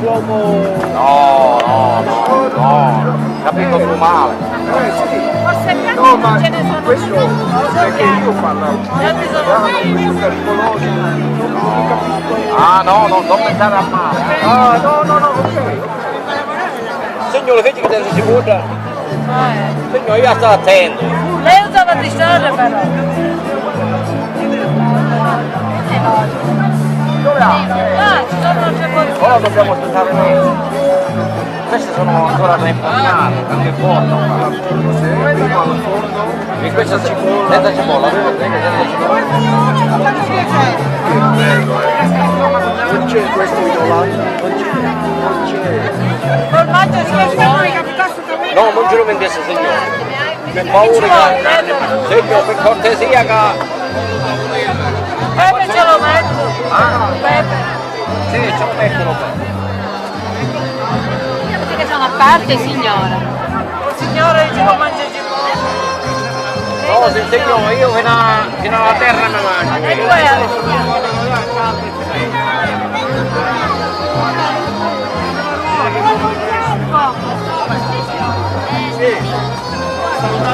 l'uomo... No, capito tu male. Forse No, ma ce ne sono questo perché io parlavo più pericoloso, non capito. Ah no, non pensare a male. Ah, no, ok. Signore, vedi che te si butta? Signore, io sto attento. Lei usava di storia però. Dove ha? Ci sono altre cose. Ora dobbiamo aspettare noi. Queste sono ancora da impanare, anche forno. Prima al forno. E questa cipolla, senza cipolla, senza cipolla. Che bello, non c'è questo in Olanda, non c'è. Formaggio schiacciato. No, non ce lo vendesse signore. Per paura che... Signore, per cortesia che... Pepe ce lo metto. Pepe. Sì, ce lo mettono bene. Che sono a parte, signora. Signore, ce lo mangia No, se signore, io fino alla terra mi mangio. E poi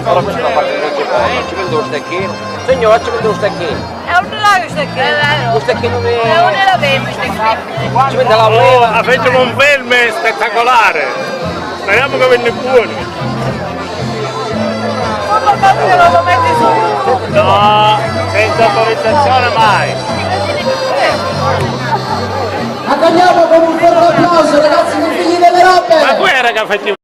Ora questa parte non ci vendo lo stecchino. Signore, ci vendo lo stecchino. è un lago stecchino. Lo stecchino di... È un elavemo stecchino. Ci vende la uova. Avete un film spettacolare, speriamo che venne buono. Ma lo metti su. No, senza autorizzazione mai. Accogliamo con un forte applauso ragazzi di Figli delle Robe! Ma guerra che fai